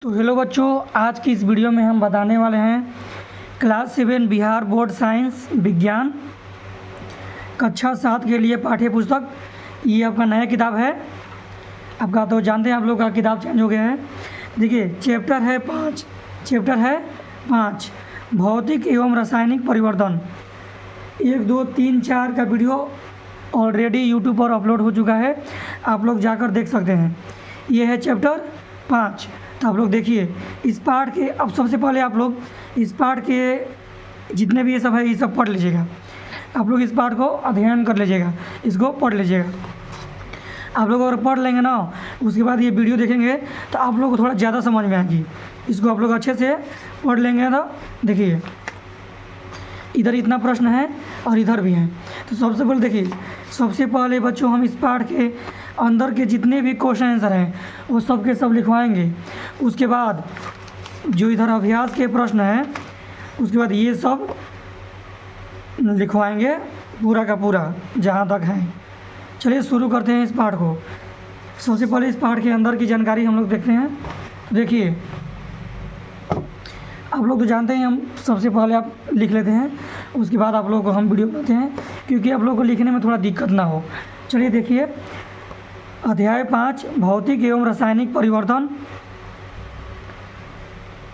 तो हेलो बच्चों, आज की इस वीडियो में हम बताने वाले हैं क्लास 7 बिहार बोर्ड साइंस विज्ञान कक्षा 7 के लिए पाठ्य पुस्तक। ये आपका नया किताब है आपका, तो जानते हैं आप लोग का किताब चेंज हो गया है। देखिए चैप्टर है 5 भौतिक एवं रासायनिक परिवर्तन। 1, 2, 3, 4 का वीडियो ऑलरेडी यूट्यूब पर अपलोड हो चुका है, आप लोग जाकर देख सकते हैं। ये है चैप्टर 5। तो आप लोग देखिए इस पाठ के, अब सबसे पहले आप लोग इस पाठ के जितने भी ये सब है ये सब पढ़ लीजिएगा। आप लोग इस पाठ को अध्ययन कर लीजिएगा, इसको पढ़ लीजिएगा। आप लोग अगर पढ़ लेंगे ना, उसके बाद ये वीडियो देखेंगे तो आप लोग को थोड़ा ज़्यादा समझ में आएगी। इसको आप लोग अच्छे से पढ़ लेंगे तो देखिए इधर इतना प्रश्न है और इधर भी है। तो सबसे पहले देखिए, सबसे पहले बच्चों हम इस पाठ के अंदर के जितने भी क्वेश्चन आंसर हैं वो सब के सब लिखवाएंगे। उसके बाद जो इधर अभ्यास के प्रश्न हैं उसके बाद ये सब लिखवाएंगे पूरा का पूरा जहाँ तक है। चलिए शुरू करते हैं इस पाठ को। सबसे पहले इस पाठ के अंदर की जानकारी हम लोग देखते हैं। देखिए आप लोग तो जानते हैं, हम सबसे पहले आप लिख लेते हैं, उसके बाद आप लोगों को हम वीडियो बनाते हैं क्योंकि आप लोगों को लिखने में थोड़ा दिक्कत ना हो। चलिए देखिए अध्याय 5 भौतिक एवं रासायनिक परिवर्तन।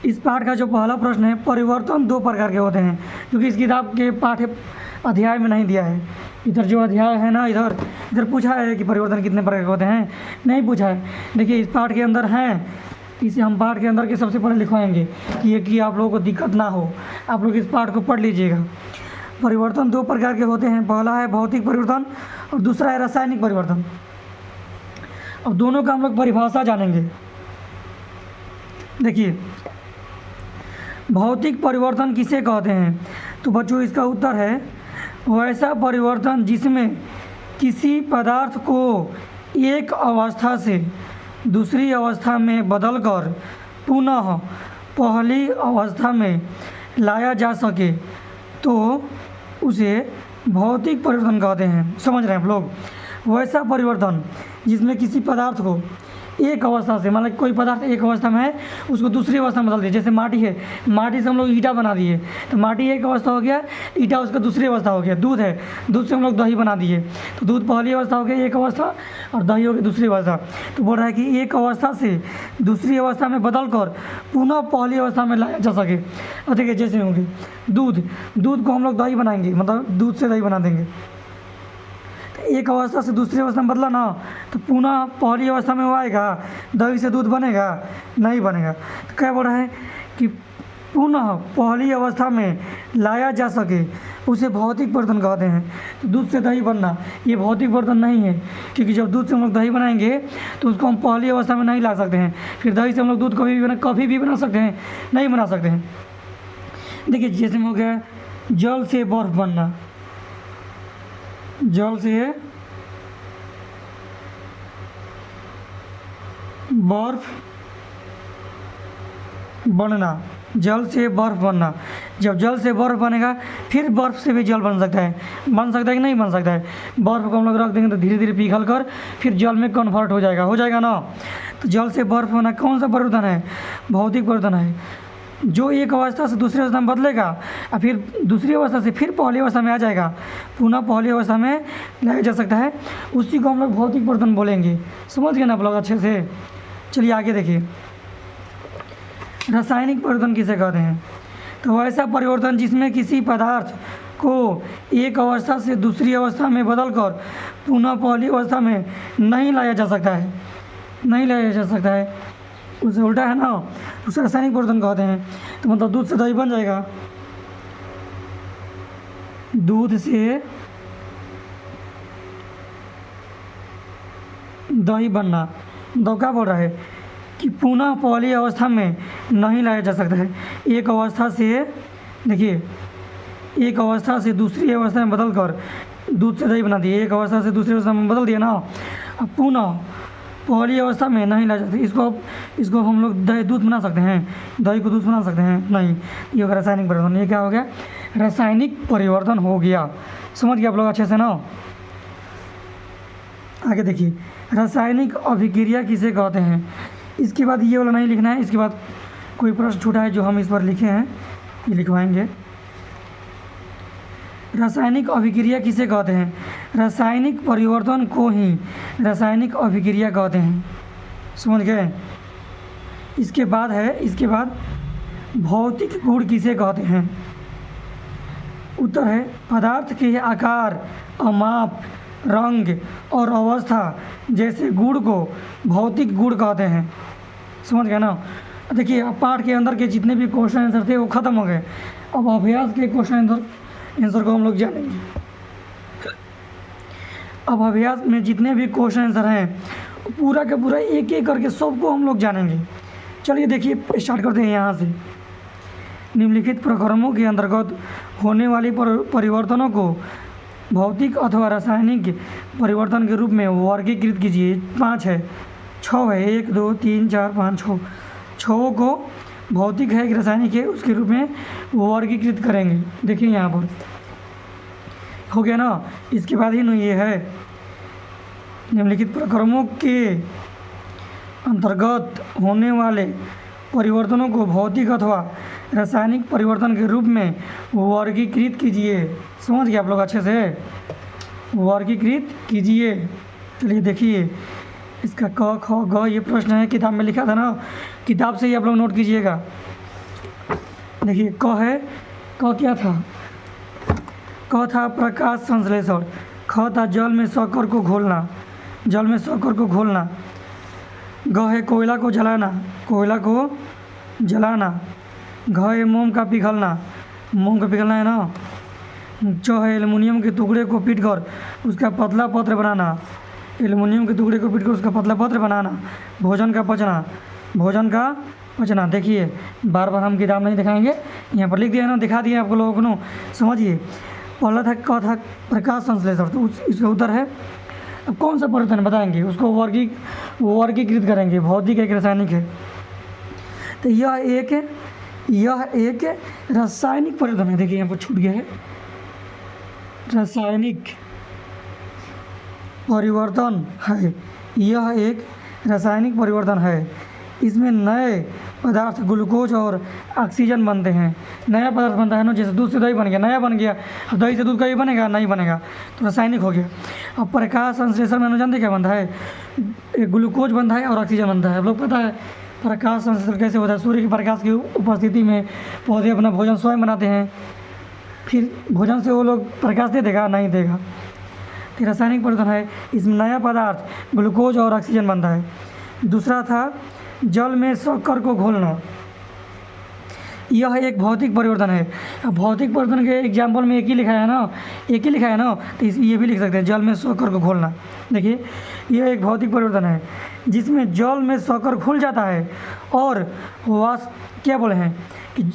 इस पाठ का जो पहला प्रश्न है, परिवर्तन 2 प्रकार के होते हैं, क्योंकि इस किताब के पाठ्य अध्याय में नहीं दिया है। इधर जो अध्याय है ना, इधर पूछा है कि परिवर्तन कितने प्रकार के होते हैं, नहीं पूछा है। देखिए इस पाठ के अंदर हैं, इसे हम पाठ के अंदर के सबसे पहले लिखवाएंगे कि आप लोगों को दिक्कत ना हो। आप लोग इस पाठ को पढ़ लीजिएगा। परिवर्तन 2 प्रकार के होते हैं, पहला है भौतिक परिवर्तन और दूसरा है रासायनिक परिवर्तन। और दोनों का हम लोग परिभाषा जानेंगे। देखिए भौतिक परिवर्तन किसे कहते हैं, तो बच्चों इसका उत्तर है वैसा परिवर्तन जिसमें किसी पदार्थ को एक अवस्था से दूसरी अवस्था में बदलकर पुनः पहली अवस्था में लाया जा सके, तो उसे भौतिक परिवर्तन कहते हैं। समझ रहे हैं आप लोग? वैसा परिवर्तन जिसमें किसी पदार्थ को एक अवस्था से, मतलब कोई पदार्थ एक अवस्था में है उसको दूसरी अवस्था में बदल दिए। जैसे माटी है, माटी से हम लोग ईटा बना दिए तो माटी एक अवस्था हो गया, ईटा उसका दूसरी अवस्था हो गया। दूध है, दूध से हम लोग दही बना दिए तो दूध पहली अवस्था हो गया एक अवस्था और दही हो गई दूसरी अवस्था। तो बोल रहा है कि एक अवस्था से दूसरी अवस्था में बदल कर पुनः पहली अवस्था में लाया जा सके। और देखिए जैसे होंगे दूध को हम लोग दही बनाएंगे, मतलब दूध से दही बना देंगे। एक अवस्था से दूसरी अवस्था में बदला ना तो पुनः पहली अवस्था में वो आएगा, दही से दूध बनेगा? नहीं बनेगा। तो क्या बोल रहा है कि पुनः पहली अवस्था में लाया जा सके उसे भौतिक परिवर्तन कहते हैं। तो दूध से दही बनना ये भौतिक परिवर्तन नहीं है, क्योंकि जब दूध से हम लोग दही बनाएंगे तो उसको हम पहली अवस्था में नहीं ला सकते हैं। फिर दही से हम लोग दूध कभी भी बना सकते हैं? नहीं बना सकते हैं। देखिए जैसे हो गया जल से बर्फ़ बनना, जल से बर्फ बनना, जल से बर्फ़ बनना। जब जल से बर्फ़ बनेगा फिर बर्फ़ से भी जल बन सकता है कि नहीं बन सकता है? बर्फ़ को हम लोग रख देंगे तो धीरे धीरे पिघल कर फिर जल में कन्वर्ट हो जाएगा ना। तो जल से बर्फ़ होना कौन सा परिवर्तन है? भौतिक परिवर्तन है। जो एक अवस्था से दूसरी अवस्था में बदलेगा और फिर दूसरी अवस्था से फिर पहली अवस्था में आ जाएगा, पुनः पहली अवस्था में लाया जा सकता है, उसी को हम लोग भौतिक परिवर्तन बोलेंगे। समझ गए ना आप लोग अच्छे से? चलिए आगे देखिए रासायनिक परिवर्तन किसे कहते हैं, तो वैसा परिवर्तन जिसमें किसी पदार्थ को एक अवस्था से दूसरी अवस्था में बदलकर पुनः पहली अवस्था में नहीं लाया जा सकता है, उससे उल्टा है ना, उसे रासायनिक परिवर्तन कहते हैं। तो मतलब दूध से दही बन जाएगा, दूध से दही बनना। तो क्या बोल रहा है कि पुनः पहली अवस्था में नहीं लाया जा सकता है। एक अवस्था से, देखिए एक अवस्था से दूसरी अवस्था में बदल कर दूध से दही बना दिए, एक अवस्था से दूसरी अवस्था में बदल दिया ना, अब पुनः पहली अवस्था में नहीं ला जाती। इसको हम लोग दूध बना सकते हैं, दही को दूध बना सकते हैं? नहीं। ये होगा रासायनिक परिवर्तन। ये क्या हो गया? रासायनिक परिवर्तन हो गया। समझ गए आप लोग अच्छे से ना? आगे देखिए रासायनिक अभिक्रिया किसे कहते हैं। इसके बाद ये वाला नहीं लिखना है, इसके बाद कोई प्रश्न छूटा है जो हम इस पर लिखे हैं ये लिखवाएंगे। रासायनिक अभिक्रिया किसे कहते हैं? रासायनिक परिवर्तन को ही रासायनिक अभिक्रिया कहते हैं। समझ गए? इसके बाद भौतिक गुण किसे कहते हैं? उत्तर है पदार्थ के आकार, माप, रंग और अवस्था जैसे गुण को भौतिक गुण कहते हैं। समझ गए ना? देखिए अब पाठ के अंदर के जितने भी क्वेश्चन आंसर थे वो ख़त्म हो गए। अब अभ्यास के क्वेश्चन आंसर को हम लोग जानेंगे। अब अभ्यास में जितने भी क्वेश्चन आंसर हैं पूरा का पूरा एक एक करके सबको हम लोग जानेंगे। चलिए देखिए स्टार्ट करते हैं यहाँ से। निम्नलिखित प्रक्रमों के अंतर्गत होने वाले परिवर्तनों को भौतिक अथवा रासायनिक परिवर्तन के रूप में वर्गीकृत कीजिए। 5 है, 6 है, 1 2 3 4 5 6। 6 को भौतिक है कि रासायनिक है उसके रूप में वर्गीकृत करेंगे। देखिए यहाँ पर हो गया ना। इसके बाद ही ना ये है निम्नलिखित प्रक्रमों के अंतर्गत होने वाले परिवर्तनों को भौतिक अथवा रासायनिक परिवर्तन के रूप में वर्गीकृत कीजिए। समझ गए आप लोग अच्छे से? वर्गीकृत कीजिए। चलिए देखिए इसका क ख ग ये प्रश्न है, किताब में लिखा था ना, किताब से ही आप लोग नोट कीजिएगा। देखिए क है, क क्या था? क था प्रकाश संश्लेषण। ख था जल में शक्कर को घोलना, जल में शक्कर को घोलना। ग है कोयला को जलाना, कोयला को जलाना। घ है मोम का पिघलना, मोम का पिघलना है ना। च है एल्युमिनियम के टुकड़े को पीटकर उसका पतला पत्र बनाना, एल्युमिनियम के टुकड़े को पीटकर उसका पतला पत्र बनाना। भोजन का पचना, भोजन का पचना। देखिए बार बार हम किताब नहीं दिखाएंगे, यहाँ पर लिख दिया है ना, दिखा दिए आपको लोगों को। समझिए पहला था क था प्रकाश संश्लेषण, तो इसका उत्तर है। अब कौन सा परिवर्तन बताएंगे उसको वर्गीकृत करेंगे, भौतिक है कि रासायनिक है। तो यह एक रासायनिक परिवर्तन है। देखिए यहाँ पर छूट गया है, रासायनिक परिवर्तन है। यह एक रासायनिक परिवर्तन है। इसमें नए पदार्थ ग्लूकोज और ऑक्सीजन बनते हैं। नया पदार्थ बनता है ना, जैसे दूध से दही बन गया, नया बन गया। अब दही से दूध का ही बनेगा? नहीं बनेगा, तो रासायनिक हो गया। अब प्रकाश संश्लेषण में जानते क्या बनता है? ग्लूकोज बनता है और ऑक्सीजन बनता है। आप लोग पता है प्रकाश संश्लेषण कैसे होता है? सूर्य के प्रकाश की उपस्थिति में पौधे अपना भोजन स्वयं बनाते हैं, फिर भोजन से वो लोग प्रकाश दे देगा? नहीं देगा। तो रासायनिक परिवर्तन है, इसमें नया पदार्थ ग्लूकोज और ऑक्सीजन बनता है। दूसरा था जल में शक्कर को घोलना। यह एक भौतिक परिवर्तन है। अब भौतिक परिवर्तन के एग्जाम्पल में एक ही लिखा है ना, तो ये भी लिख सकते हैं, जल में शक्कर को घोलना। देखिए यह एक भौतिक परिवर्तन है जिसमें जल में शक्कर घुल जाता है और क्या बोले हैं कि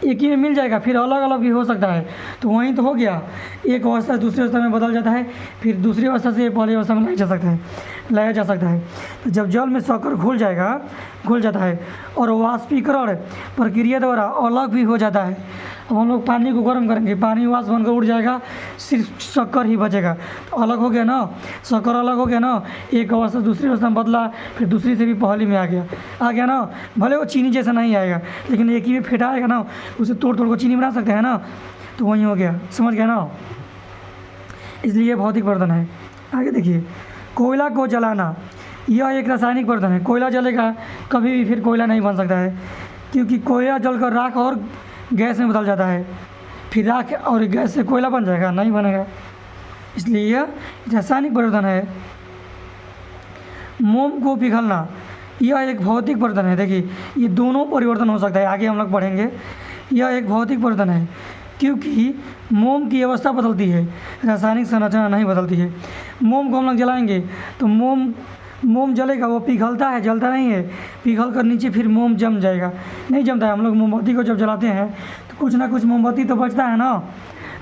एक ही में मिल जाएगा, फिर अलग अलग भी हो सकता है। तो वहीं तो हो गया, एक अवस्था दूसरी अवस्था में बदल जाता है, फिर दूसरी अवस्था से पहली अवस्था में लाया जा सकता है। तो जब जल में शक्कर घुल जाता है और वाष्पीकरण प्रक्रिया द्वारा अलग भी हो जाता है। अब हम लोग पानी को गर्म करेंगे, पानी वाष्प बनकर उड़ जाएगा, सिर्फ शक्कर ही बचेगा। तो अलग हो गया ना, शक्कर अलग हो गया ना, एक अवस्था दूसरी अवस्था में बदला, फिर दूसरी से भी पहली में आ गया ना। भले वो चीनी जैसा नहीं आएगा, लेकिन एक ही में फेंटा आएगा ना, उसे तोड़ को चीनी बना सकते हैं ना, तो वही हो गया। समझ गया ना? इसलिए ये भौतिक परिवर्तन है। आगे देखिए कोयला को जलाना, यह एक रासायनिक परिवर्तन है। कोयला जलेगा कभी भी फिर कोयला नहीं बन सकता है, क्योंकि कोयला जलकर राख और गैस में बदल जाता है, फिर राख और गैस से कोयला बन जाएगा? नहीं बनेगा। इसलिए यह रासायनिक परिवर्तन है। मोम को पिघलना, यह एक भौतिक परिवर्तन है। देखिए ये दोनों परिवर्तन हो सकता है, आगे हम लोग पढ़ेंगे। यह एक भौतिक परिवर्तन है क्योंकि मोम की अवस्था बदलती है, रासायनिक संरचना नहीं बदलती है। मोम को हम लोग जलाएंगे तो मोम जलेगा, वो पिघलता है, जलता नहीं है। पिघल कर नीचे फिर मोम जम जाएगा, नहीं जमता है। हम लोग मोमबत्ती को जब जलाते हैं तो कुछ ना कुछ मोमबत्ती तो बचता है ना,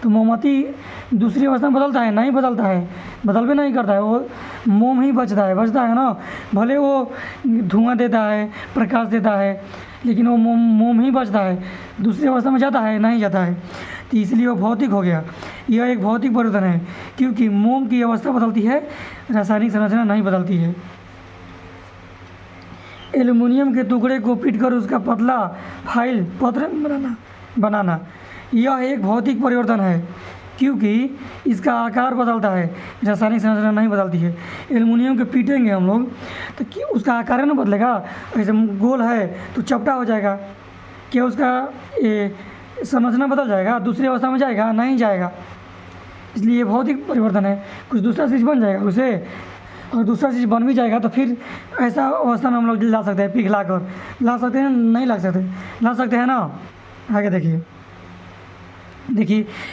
तो मोमबत्ती दूसरी अवस्था में बदलता है? नहीं बदलता है, बदल भी नहीं करता है, वो मोम ही बचता है ना। भले वो धुआं देता है, प्रकाश देता है, लेकिन वो मोम ही बचता है, दूसरी अवस्था में जाता है? नहीं जाता है। तो इसलिए वो भौतिक हो गया। यह एक भौतिक परिवर्तन है क्योंकि मोम की अवस्था बदलती है, रासायनिक संरचना नहीं बदलती है। एल्युमिनियम के टुकड़े को पीटकर उसका पतला फाइल पत्र बनाना यह एक भौतिक परिवर्तन है क्योंकि इसका आकार बदलता है, रासायनिक संरचना नहीं बदलती है। एल्युमिनियम के पीटेंगे हम लोग तो उसका आकार ना बदलेगा, ऐसे गोल है तो चपटा हो जाएगा, क्या उसका संरचना बदल जाएगा, दूसरी अवस्था में जाएगा? नहीं जाएगा। इसलिए ये भौतिक परिवर्तन है। कुछ दूसरा चीज़ बन जाएगा उसे, और दूसरा चीज़ बन भी जाएगा तो फिर ऐसा अवस्था में हम लोग ला सकते हैं, पिघला कर ला सकते हैं, नहीं ला सकते, ला सकते हैं ना। आगे देखिए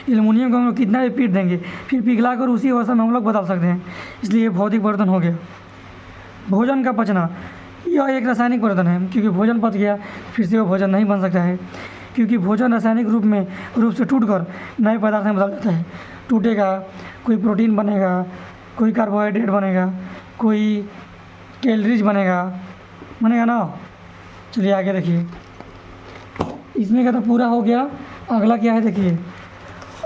एल्युमिनियम को हम लोग कितना भी पीट देंगे फिर पिघला कर उसी अवस्था में हम लोग बदल सकते हैं, इसलिए भौतिक परिवर्तन हो गया। भोजन का पचना यह एक रासायनिक परिवर्तन है क्योंकि भोजन पच गया फिर से वो भोजन नहीं बन सकता है, क्योंकि भोजन रासायनिक रूप से टूटकर नए पदार्थ में बदल जाता है। टूटेगा, कोई प्रोटीन बनेगा, कोई कार्बोहाइड्रेट बनेगा, कोई कैलोरीज बनेगा ना। चलिए आगे देखिए, इसमें का तो पूरा हो गया। अगला क्या है देखिए,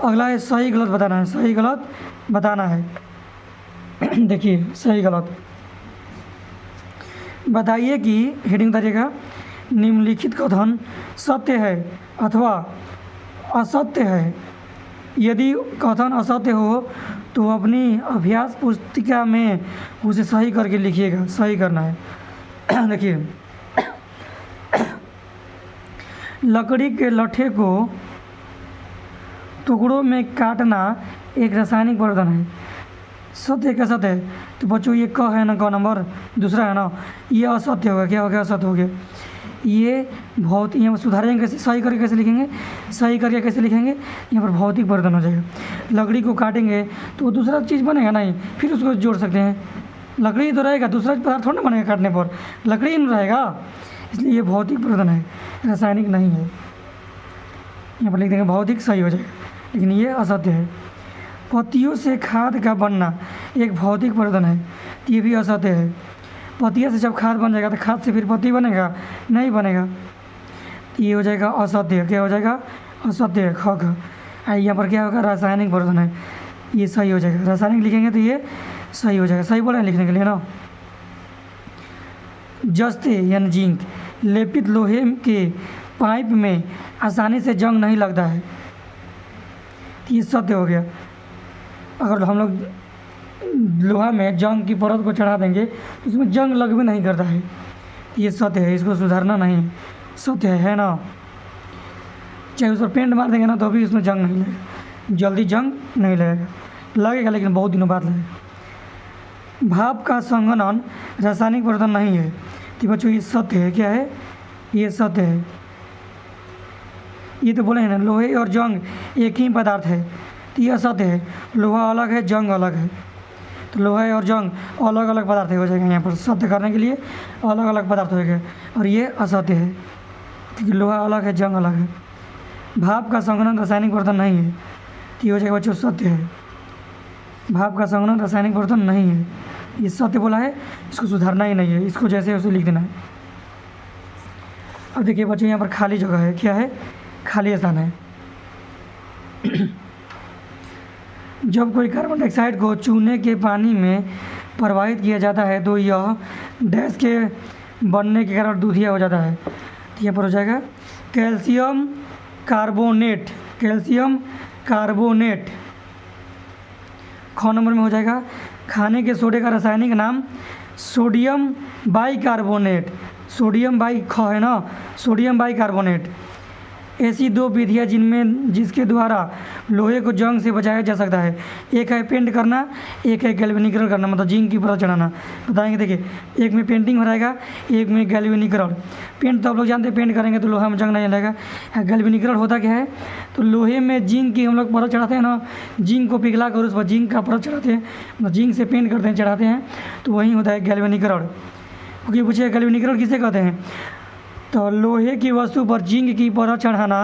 अगला है सही गलत बताना है, सही गलत बताना है। देखिए सही गलत बताइए कि हेडिंग बताइएगा, निम्नलिखित कथन सत्य है अथवा असत्य है। यदि कथन असत्य हो तो अपनी अभ्यास पुस्तिका में उसे सही करके लिखिएगा, सही करना है। देखिए लकड़ी के लट्ठे को टुकड़ों में काटना एक रासायनिक परिवर्तन है। सत्य का सत्य है तो बच्चों ये क है ना, क नंबर दूसरा है ना, ये असत्य होगा। क्या हो गया? असत्य हो गया। ये बहुत यहाँ पर सुधारेंगे कैसे, सही करके कैसे लिखेंगे, सही करके कैसे लिखेंगे, यहाँ पर भौतिक परिवर्तन हो जाएगा। लकड़ी को काटेंगे तो वो दूसरा चीज़ बनेगा नहीं, फिर उसको जोड़ सकते हैं। लकड़ी तो रहेगा, दूसरा पदार्थ थोड़ा ना बनेगा काटने पर, लकड़ी ही नहीं रहेगा। इसलिए ये भौतिक परिवर्तन है, रासायनिक नहीं है। यहाँ पर लिख देंगे भौतिक, सही हो जाएगा, लेकिन ये असत्य है। पत्तियों से खाद का बनना एक भौतिक परिवर्तन है, ये भी असत्य है। पत्तियों से जब खाद बन जाएगा तो खाद से फिर पत्ती बनेगा? नहीं बनेगा। ये हो जाएगा असत्य। क्या हो जाएगा? असत्य है। ख यहाँ पर क्या होगा? रासायनिक परिवर्तन है, ये सही हो जाएगा। रासायनिक लिखेंगे तो ये सही हो जाएगा। सही बोला है लिखने के लिए ना। जस्ते यानी जिंक लेपित लोहे के पाइप में आसानी से जंग नहीं लगता है, ये सत्य हो गया। अगर हम लोग लोहा में जंग की परत को चढ़ा देंगे तो उसमें जंग लग भी नहीं करता है, ये सत्य है। इसको सुधारना नहीं है, सत्य है ना। चाहे उस पर पेंट मार देंगे ना तो भी उसमें जंग नहीं लगेगा, जल्दी जंग नहीं लगेगा, लगेगा लेकिन बहुत दिनों बाद लगेगा। भाप का संघनन रासायनिक परिवर्तन नहीं है, तो बच्चों ये सत्य है। क्या है? ये सत्य है। ये तो बोले हैं ना लोहे और जंग एक ही पदार्थ है, तो ये असत्य है। लोहा अलग है, जंग अलग है, तो लोहा और जंग अलग अलग पदार्थ हो जाएगा। यहाँ पर सत्य करने के लिए अलग अलग पदार्थ होगा, और ये असत्य है क्योंकि लोहा अलग है, जंग अलग है। भाप का संघनन रासायनिक परिवर्तन नहीं है, तो ये हो जाएगा बच्चों सत्य है। भाप का संघनन रासायनिक परिवर्तन नहीं है, ये सत्य बोला है, इसको सुधारना ही नहीं है, इसको जैसे उसे लिख देना है। अब देखिए बच्चों यहाँ पर खाली जगह है। क्या है? खाली स्थान है। जब कोई कार्बन डाइऑक्साइड को चूने के पानी में प्रवाहित किया जाता है तो यह डैश के बनने के कारण दूधिया हो जाता है, तो यहाँ पर हो जाएगा कैल्शियम कार्बोनेट। Calcium carbonate. ख नंबर में हो जाएगा खाने के सोडे का रासायनिक नाम सोडियम बाइकार्बोनेट। सोडियम बाई ख है ना, सोडियम बाइकार्बोनेट। ऐसी दो विधियाँ जिसके द्वारा लोहे को जंग से बचाया जा सकता है, एक है पेंट करना, एक है गैल्वेनिकरण करना, मतलब जिंक की परत चढ़ाना। बताएंगे देखिए, एक में पेंटिंग हो जाएगा, एक में गैल्वेनिकरण। पेंट तो आप लोग जानते हैं, पेंट करेंगे तो लोहा में जंग नहीं लगेगा। गैल्वेनिकरण होता क्या है? तो लोहे में जिंक की हम लोग परत चढ़ाते हैं ना, जिंक को पिघला कर उस पर जिंक का परत चढ़ाते हैं, मतलब जिंक से पेंट करते हैं, चढ़ाते हैं, तो वही होता है गैल्वेनिकरण। क्योंकि पूछिए गैल्वेनिकरण किसे कहते हैं, तो लोहे की वस्तु पर जिंक की परत चढ़ाना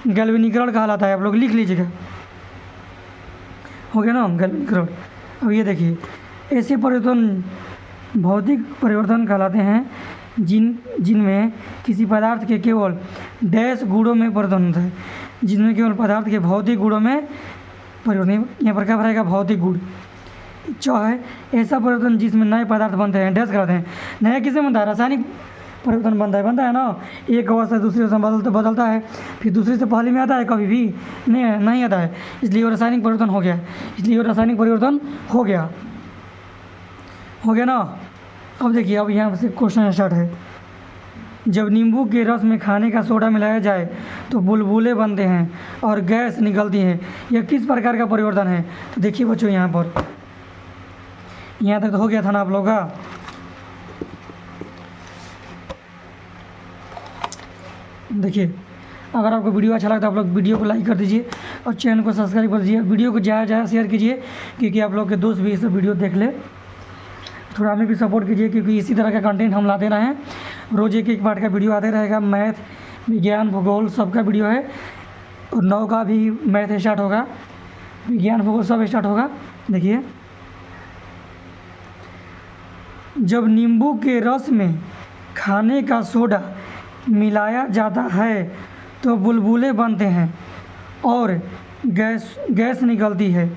गैल्वेनिकरण कहलाता है। आप लोग लिख लीजिएगा, हो गया ना गैल्वेनिकरण। अब ये देखिए, ऐसे परिवर्तन भौतिक परिवर्तन कहलाते हैं जिनमें किसी पदार्थ के केवल डैश गुणों में परिवर्तन होता है, जिनमें केवल पदार्थ के भौतिक गुणों में परिवर्तन। यहाँ पर क्या रहेगा? भौतिक गुण। है ऐसा परिवर्तन जिसमें नए पदार्थ बनते हैं, डैश कराते हैं। नया किससे बनता है? रासायनिक परिवर्तन बनता है ना। एक अवस्था दूसरी अवस्था में बदलता है, फिर दूसरी से पहले में आता है, कभी भी नहीं आता है, इसलिए वो रासायनिक परिवर्तन हो गया। इसलिए वो रासायनिक परिवर्तन हो गया ना। अब देखिए, अब यहाँ से क्वेश्चन स्टार्ट है। जब नींबू के रस में खाने का सोडा मिलाया जाए तो बुलबुले बनते हैं और गैस निकलती है, यह किस प्रकार का परिवर्तन है? तो देखिए बच्चों, यहाँ तक तो हो गया था ना आप लोग का। देखिए, अगर आपको वीडियो अच्छा लगता है आप लोग वीडियो को लाइक कर दीजिए और चैनल को सब्सक्राइब कर दीजिए। वीडियो को ज़्यादा शेयर कीजिए, क्योंकि आप लोग के दोस्त भी इस वीडियो देख ले। थोड़ा हमें भी सपोर्ट कीजिए, क्योंकि इसी तरह का कंटेंट हम लाते रहे हैं। रोज़ एक पार्ट का वीडियो आते रहेगा। मैथ, विज्ञान, भूगोल सबका वीडियो है, और 9 का भी मैथ स्टार्ट होगा, विज्ञान, भूगोल सब स्टार्ट होगा। देखिए, जब नींबू के रस में खाने का सोडा मिलाया जाता है तो बुलबुले बनते हैं और गैस निकलती है,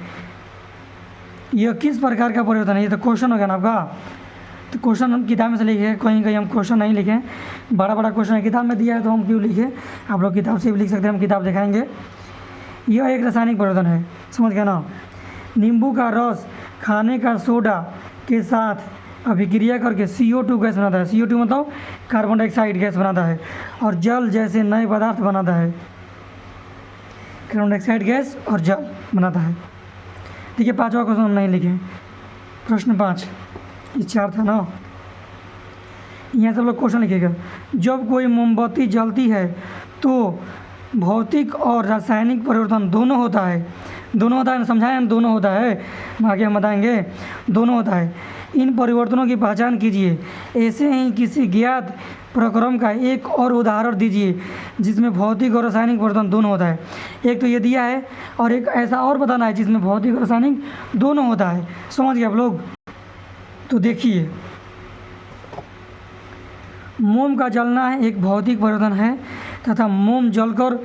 यह किस प्रकार का परिवर्तन है? ये तो क्वेश्चन हो गया ना आपका। तो क्वेश्चन हम किताब में से लिखे, कहीं हम क्वेश्चन नहीं लिखे। बड़ा क्वेश्चन है, किताब में दिया है तो हम क्यों लिखे? आप लोग किताब से भी लिख सकते हैं, हम किताब दिखाएंगे। यह एक रासायनिक परिवर्तन है, समझ गया ना। नींबू का रस खाने का सोडा के साथ अभिक्रिया करके CO2 गैस बनाता है। CO2 मतलब कार्बन डाइऑक्साइड गैस बनाता है, और जल जैसे नए पदार्थ बनाता है। कार्बन डाइऑक्साइड गैस और जल बनाता है। देखिए, 5वां क्वेश्चन हम नहीं लिखे, प्रश्न 5, ये 4 था ना। यहाँ सब लोग क्वेश्चन लिखिएगा। जब कोई मोमबत्ती जलती है तो भौतिक और रासायनिक परिवर्तन दोनों होता है ना, समझाएं? दोनों होता है, आगे हम बताएंगे। दोनों होता है। इन परिवर्तनों की पहचान कीजिए। ऐसे ही किसी ज्ञात प्रक्रम का एक और उदाहरण दीजिए जिसमें भौतिक और रासायनिक परिवर्तन दोनों होता है। एक तो ये दिया है, और एक ऐसा और बताना है जिसमें भौतिक और रासायनिक दोनों होता है। समझ गए आप लोग? तो देखिए, मोम का जलना एक भौतिक परिवर्तन है तथा मोम जलकर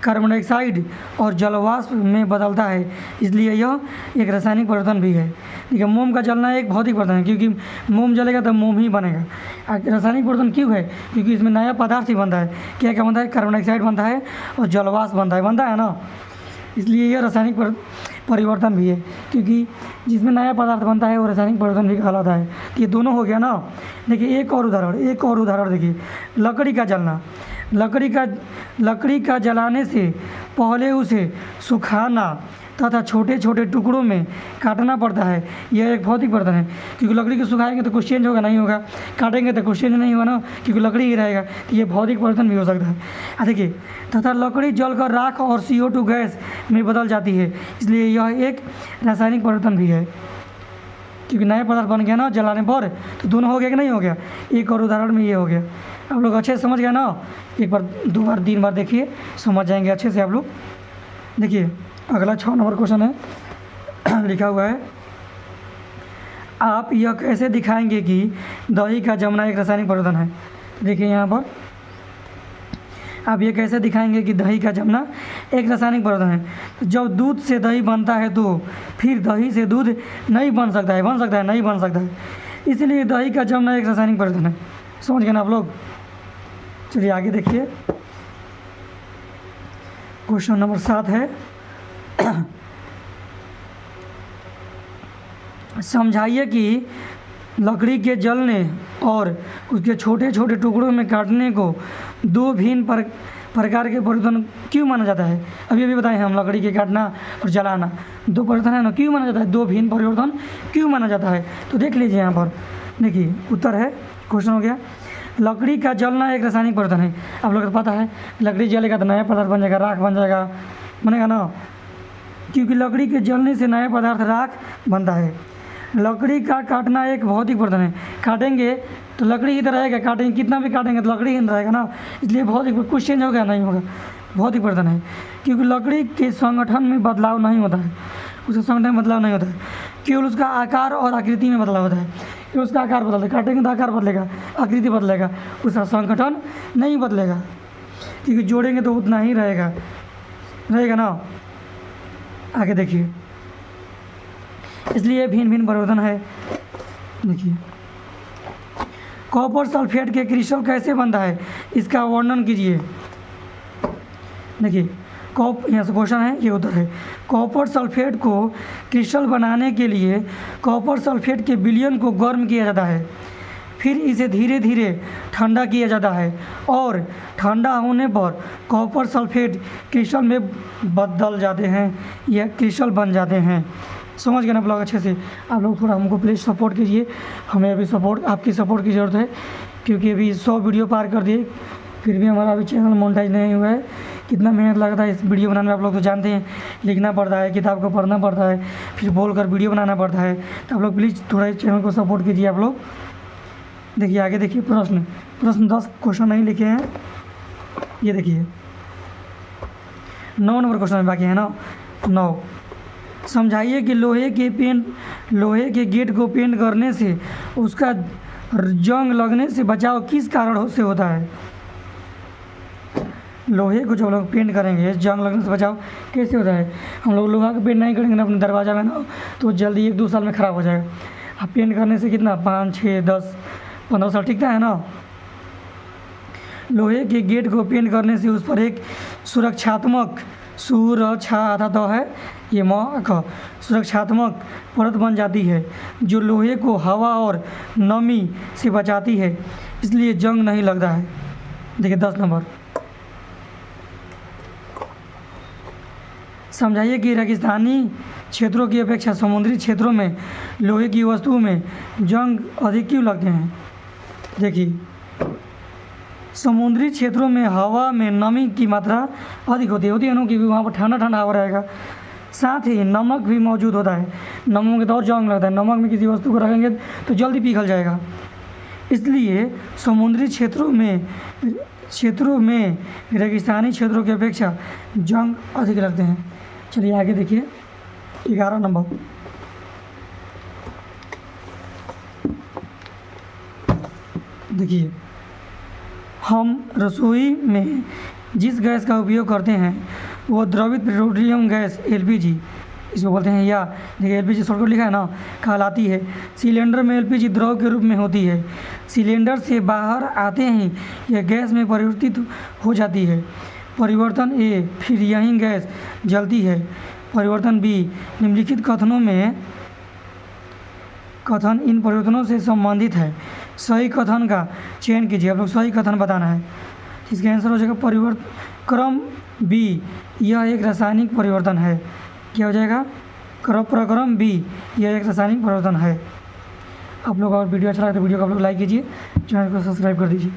कार्बन डाइऑक्साइड और जलवाष्प में बदलता है, इसलिए यह एक रासायनिक परिवर्तन भी है। ठीक है, मोम का जलना एक भौतिक परिवर्तन है, क्योंकि मोम जलेगा तो मोम ही बनेगा। रासायनिक परिवर्तन क्यों है? क्योंकि इसमें नया पदार्थ ही बनता है। क्या क्या बनता है? कार्बन डाइऑक्साइड बनता है और जलवाष्प बनता है ना, इसलिए यह रासायनिक परिवर्तन भी है, क्योंकि जिसमें नया पदार्थ बनता है वो रासायनिक परिवर्तन भी कहलाता है। ये दोनों हो गया ना। देखिए, एक और उदाहरण देखिए। लकड़ी का जलाने से पहले उसे सुखाना तथा छोटे छोटे टुकड़ों में काटना पड़ता है, यह एक भौतिक परिवर्तन है। क्योंकि लकड़ी को सुखाएंगे तो कुछ चेंज होगा नहीं होगा, काटेंगे तो कुछ चेंज नहीं होगा ना, क्योंकि लकड़ी ही रहेगा। तो ये भौतिक परिवर्तन भी हो सकता है। देखिए, तथा लकड़ी जलकर राख और CO2 गैस में बदल जाती है, इसलिए यह एक रासायनिक परिवर्तन भी है। क्योंकि नया पदार्थ बन गया ना जलाने पर, तो दोनों हो गया कि नहीं हो गया? एक और उदाहरण में ये हो गया। आप लोग अच्छे से समझ गए ना? एक बार, 2 बार, 3 बार देखिए, समझ जाएंगे अच्छे से आप लोग। देखिए, अगला 6 नंबर क्वेश्चन है, लिखा हुआ है, आप यह कैसे दिखाएंगे कि दही का जमना एक रासायनिक परिवर्तन है? देखिए, यहाँ पर आप ये कैसे दिखाएंगे कि दही का जमना एक रासायनिक परिवर्तन है? जब दूध से दही बनता है तो फिर दही से दूध नहीं बन सकता है, नहीं बन सकता है, इसलिए दही का जमना एक रासायनिक परिवर्तन है। समझ गए ना आप लोग? चलिए आगे देखिए, क्वेश्चन नंबर 7 है, समझाइए कि लकड़ी के जलने और उसके छोटे छोटे टुकड़ों में काटने को 2 भिन्न प्रकार के परिवर्तन क्यों माना जाता है? अभी बताए हम, लकड़ी के काटना और जलाना 2 परिवर्तन है ना, क्यों माना जाता है? 2 भिन्न परिवर्तन क्यों माना जाता है? तो देख लीजिए यहाँ पर। देखिए, उत्तर है, क्वेश्चन हो गया, लकड़ी का जलना एक रासायनिक परिवर्तन है। आप लोगों को पता है, लकड़ी जलेगा तो नया पदार्थ बन जाएगा, राख बन जाएगा, बनेगा ना, क्योंकि लकड़ी के जलने से नया पदार्थ राख बनता है। लकड़ी का काटना एक भौतिक परिवर्तन है। काटेंगे तो लकड़ी ही तो रहेगा, काटेंगे कितना भी काटेंगे तो लकड़ी ही रहेगा ना, इसलिए भौतिक, कुछ चेंज होगा नहीं होगा, भौतिक परिवर्तन है। क्योंकि लकड़ी के संगठन में बदलाव नहीं होता है, उसके संगठन में बदलाव नहीं होता है, केवल उसका आकार और आकृति में बदलाव होता है। कि उसका आकार बदलता है, काटेंगे तो आकार बदलेगा, आकृति बदलेगा, उसका संगठन नहीं बदलेगा, क्योंकि जोड़ेंगे तो उतना ही रहेगा ना। आगे देखिए, इसलिए भिन्न भिन्न परिवर्तन है। देखिए, कॉपर सल्फेट के क्रिस्टल कैसे बनता है, इसका वर्णन कीजिए। देखिए यहाँ से क्वेश्चन है, ये उत्तर है। कॉपर सल्फेट को क्रिस्टल बनाने के लिए कॉपर सल्फेट के विलयन को गर्म किया जाता है, फिर इसे धीरे धीरे ठंडा किया जाता है और ठंडा होने पर कॉपर सल्फेट क्रिस्टल में बदल जाते हैं, यह क्रिस्टल बन जाते हैं। समझ गए ना आप लोग अच्छे से। आप लोग थोड़ा हमको प्लीज़ सपोर्ट कीजिए, हमें अभी आपकी सपोर्ट की ज़रूरत है, क्योंकि अभी 100 वीडियो पार कर दिए, फिर भी हमारा अभी चैनल मोनेटाइज नहीं हुआ है। कितना मेहनत लगता है इस वीडियो बनाने में, आप लोग तो जानते हैं। लिखना पड़ता है, किताब को पढ़ना पड़ता है, फिर बोल कर वीडियो बनाना पड़ता है। तो आप लोग प्लीज़ थोड़ा इस चैनल को सपोर्ट कीजिए आप लोग। देखिए आगे देखिए, प्रश्न 10 क्वेश्चन नहीं लिखे हैं, ये देखिए 9 नंबर क्वेश्चन बाकी है ना। 9, समझाइए कि लोहे के गेट को पेंट करने से उसका जंग लगने से बचाव किस कारण से होता है। लोहे को जब लोग पेंट करेंगे, जंग लगने से बचाव कैसे होता है। हम लोग लोहा का पेंट नहीं करेंगे ना अपने दरवाज़ा में ना, तो जल्दी 1-2 साल में ख़राब हो जाएगा। अब पेंट करने से कितना 5, 6, 10, 15 साल टिकता है ना। लोहे के गेट को पेंट करने से उस पर एक सुरक्षात्मक सुरक्षात्मक परत बन जाती है, जो लोहे को हवा और नमी से बचाती है, इसलिए जंग नहीं लगता है। देखिए 10 नंबर, समझाइए कि रेगिस्तानी क्षेत्रों की अपेक्षा समुद्री क्षेत्रों में लोहे की वस्तुओं में जंग अधिक क्यों लगते हैं। देखिए समुद्री क्षेत्रों में हवा में नमी की मात्रा अधिक होती है ना, क्योंकि वहाँ पर ठंडा ठंडा हवा रहेगा, साथ ही नमक भी मौजूद होता है। नमक के तो और जंग लगता है, नमक में किसी वस्तु को रखेंगे तो जल्दी पिघल जाएगा, इसलिए समुद्री क्षेत्रों में रेगिस्तानी क्षेत्रों की अपेक्षा जंग अधिक लगते हैं। चलिए आगे देखिए 11 नंबर, देखिए हम रसोई में जिस गैस का उपयोग करते हैं वो द्रवित पेट्रोलियम गैस LPG इसको बोलते हैं, या देखिए LPG शॉर्टकट लिखा है ना, कहलाती है। सिलेंडर में LPG द्रव के रूप में होती है। सिलेंडर से बाहर आते ही यह गैस में परिवर्तित हो जाती है। परिवर्तन A, फिर यही गैस जलती है। परिवर्तन B, निम्नलिखित कथन इन परिवर्तनों से संबंधित है, सही कथन का चयन कीजिए। आप लोग सही कथन बताना है, इसका आंसर हो जाएगा क्रम B, यह एक रासायनिक परिवर्तन है। क्या हो जाएगा, प्रक्रम B, यह एक रासायनिक परिवर्तन है। आप लोग अगर वीडियो अच्छा लगे तो वीडियो को आप लोग लाइक कीजिए, चैनल को सब्सक्राइब कर दीजिए।